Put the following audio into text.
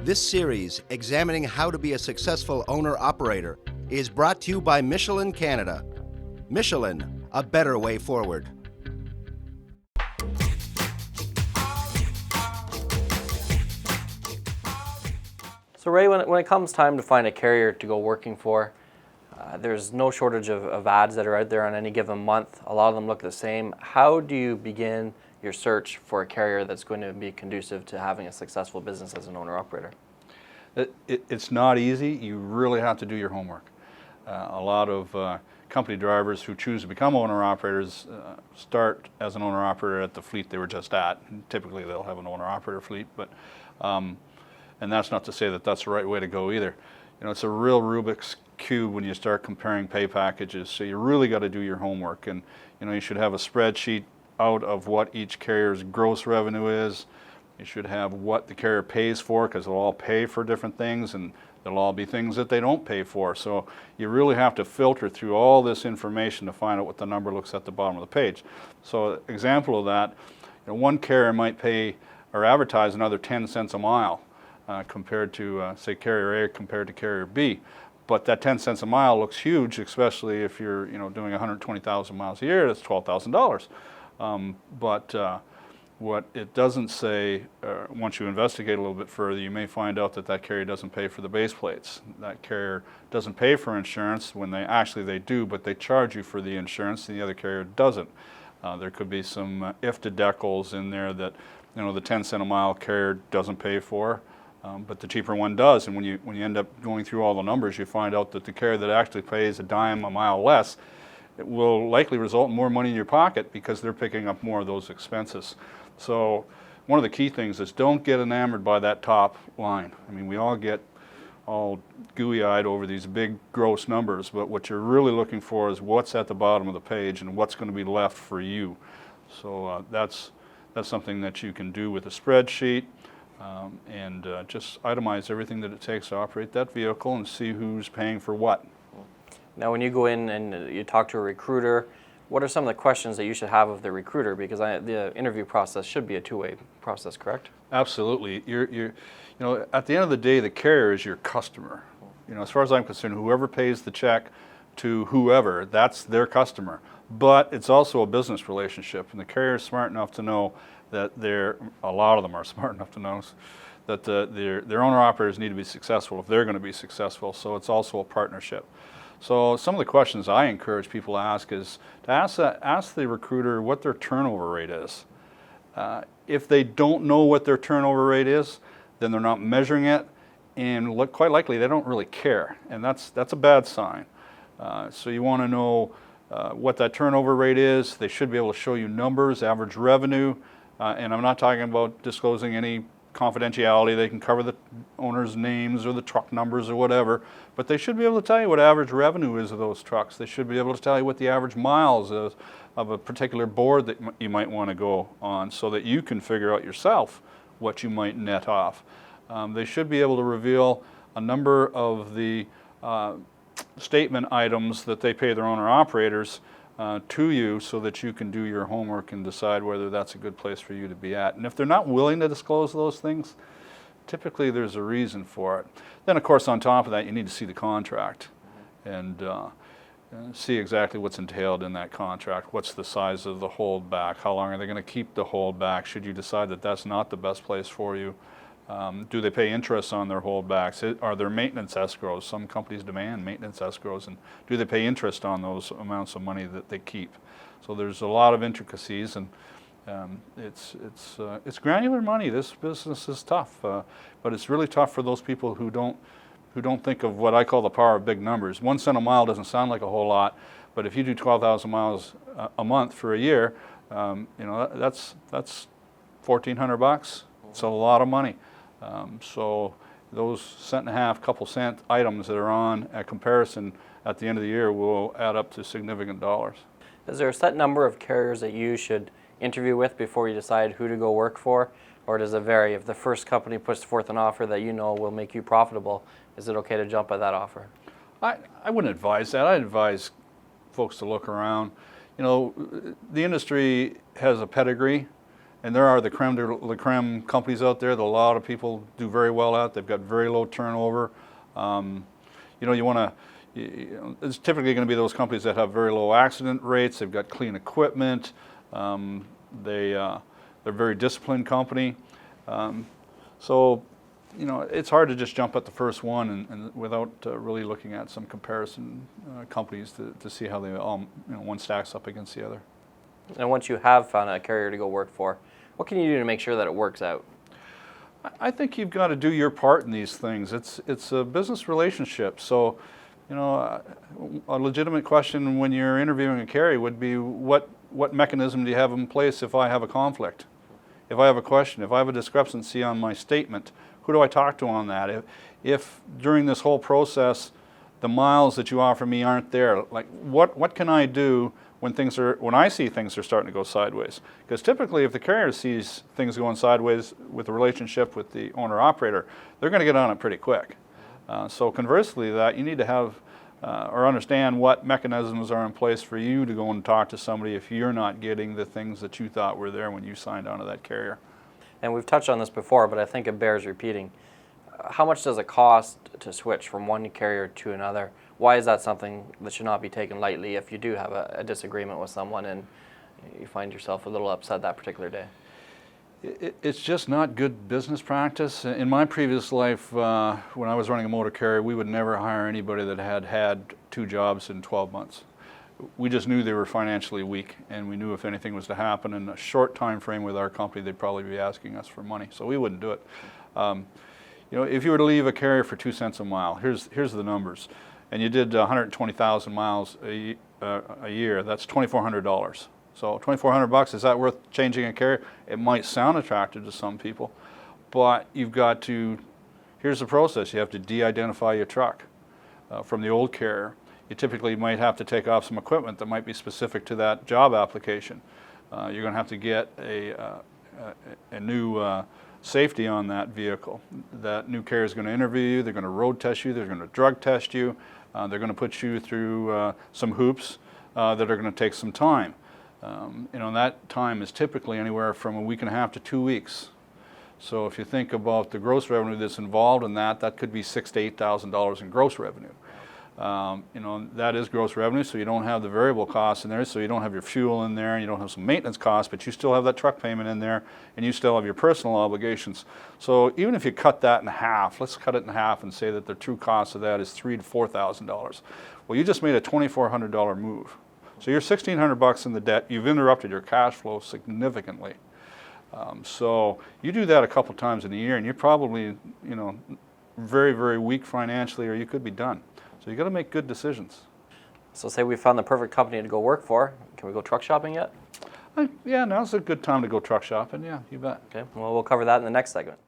This series, examining how to be a successful owner-operator, is brought to you by Michelin Canada. Michelin, a better way forward. So Ray, when it comes time to find a carrier to go working for, there's no shortage of ads that are out there on any given month. A lot of them look the same. How do you begin your search for a carrier that's going to be conducive to having a successful business as an owner-operator? It's not easy. You really have to do your homework. A lot of company drivers who choose to become owner-operators start as an owner-operator at the fleet they were just at. And typically they'll have an owner-operator fleet, but and that's not to say that that's the right way to go either. You know, it's a real Rubik's Cube when you start comparing pay packages, so you really got to do your homework. And you know, you should have a spreadsheet out of what each carrier's gross revenue is. You should have what the carrier pays for, because they'll all pay for different things, and there'll all be things that they don't pay for. So you really have to filter through all this information to find out what the number looks at the bottom of the page. So example of that, you know, one carrier might pay or advertise another 10 cents a mile compared to, say, carrier A compared to carrier B. But that 10 cents a mile looks huge, especially if you're, you know, doing 120,000 miles a year. That's $12,000. What it doesn't say, once you investigate a little bit further, you may find out that that carrier doesn't pay for the base plates. That carrier doesn't pay for insurance when they do, but they charge you for the insurance, and the other carrier doesn't. There could be some IFTA decals in there that, you know, the 10 cent a mile carrier doesn't pay for, but the cheaper one does. And when you end up going through all the numbers, you find out that the carrier that actually pays a dime a mile less, it will likely result in more money in your pocket because they're picking up more of those expenses. So one of the key things is don't get enamored by that top line. I mean, we all get all gooey-eyed over these big gross numbers, but what you're really looking for is what's at the bottom of the page and what's going to be left for you. So that's something that you can do with a spreadsheet, and just itemize everything that it takes to operate that vehicle and see who's paying for what. Now, when you go in and you talk to a recruiter, what are some of the questions that you should have of the recruiter? Because the interview process should be a two-way process, correct? Absolutely. You know, at the end of the day, the carrier is your customer. You know, as far as I'm concerned, whoever pays the check to whoever, that's their customer. But it's also a business relationship, and the carrier is smart enough to know that a lot of them are smart enough to know that their owner-operators need to be successful if they're going to be successful. So it's also a partnership. So some of the questions I encourage people to ask is to ask the recruiter what their turnover rate is. If they don't know what their turnover rate is, then they're not measuring it, and quite likely they don't really care, and that's a bad sign. So you want to know what that turnover rate is. They should be able to show you numbers, average revenue, and I'm not talking about disclosing any confidentiality. They can cover the owner's names or the truck numbers or whatever, but they should be able to tell you what average revenue is of those trucks. They should be able to tell you what the average miles of a particular board that you might want to go on, so that you can figure out yourself what you might net off. They should be able to reveal a number of the statement items that they pay their owner-operators to you, so that you can do your homework and decide whether that's a good place for you to be at. And if they're not willing to disclose those things, typically there's a reason for it. Then of course on top of that, you need to see the contract and see exactly what's entailed in that contract. What's the size of the holdback? How long are they going to keep the holdback should you decide that that's not the best place for you? Do they pay interest on their holdbacks? Are there maintenance escrows? Some companies demand maintenance escrows, and do they pay interest on those amounts of money that they keep? So there's a lot of intricacies, and it's granular money. This business is tough, but it's really tough for those people who don't think of what I call the power of big numbers. 1 cent a mile doesn't sound like a whole lot, but if you do 12,000 miles a month for a year, you know, that's $1,400. It's a lot of money. So those cent-and-a-half, couple cent items that are on at comparison at the end of the year will add up to significant dollars. Is there a set number of carriers that you should interview with before you decide who to go work for? Or does it vary? If the first company puts forth an offer that you know will make you profitable, is it okay to jump at that offer? I wouldn't advise that. I'd advise folks to look around. You know, the industry has a pedigree, and there are the creme de la creme companies out there that a lot of people do very well at. They've got very low turnover. You know, you want to. It's typically going to be those companies that have very low accident rates. They've got clean equipment. They're a very disciplined company. So, you know, it's hard to just jump at the first one and without really looking at some comparison companies to see how they all, you know, one stacks up against the other. And once you have found a carrier to go work for, what can you do to make sure that it works out? I think you've got to do your part in these things. It's a business relationship. So, you know, a legitimate question when you're interviewing a carrier would be, what mechanism do you have in place if I have a conflict? If I have a question, if I have a discrepancy on my statement, who do I talk to on that? If during this whole process, the miles that you offer me aren't there, like what can I do when I see things are starting to go sideways? Because typically if the carrier sees things going sideways with the relationship with the owner-operator, they're going to get on it pretty quick. So conversely, that you need to have or understand what mechanisms are in place for you to go and talk to somebody if you're not getting the things that you thought were there when you signed onto that carrier. And we've touched on this before, but I think it bears repeating. How much does it cost to switch from one carrier to another? Why is that something that should not be taken lightly if you do have a disagreement with someone and you find yourself a little upset that particular day? It's just not good business practice. In my previous life, when I was running a motor carrier, we would never hire anybody that had 2 jobs in 12 months. We just knew they were financially weak, and we knew if anything was to happen in a short time frame with our company, they'd probably be asking us for money, so we wouldn't do it. You know, if you were to leave a carrier for 2 cents a mile, here's the numbers, and you did 120,000 miles a year, that's $2,400. So $2,400, is that worth changing a carrier? It might sound attractive to some people, but you've got to, here's the process. You have to de-identify your truck from the old carrier. You typically might have to take off some equipment that might be specific to that job application. You're going to have to get a new safety on that vehicle. That new carrier is going to interview you, they're going to road test you, they're going to drug test you, they're going to put you through some hoops that are going to take some time. You know, that time is typically anywhere from a week and a half to 2 weeks. So if you think about the gross revenue that's involved in that, that could be $6,000 to $8,000 in gross revenue. You know, that is gross revenue, so you don't have the variable costs in there, so you don't have your fuel in there, and you don't have some maintenance costs, but you still have that truck payment in there, and you still have your personal obligations. So even if you cut that in half, let's cut it in half and say that the true cost of that is $3,000 to $4,000. Well, you just made a $2,400 move. So you're $1,600 in the debt. You've interrupted your cash flow significantly. So you do that a couple times in a year, and you're probably, you know, very, very weak financially, or you could be done. So you got to make good decisions. So say we found the perfect company to go work for. Can we go truck shopping yet? Yeah, now's a good time to go truck shopping. Yeah, you bet. Okay, well, we'll cover that in the next segment.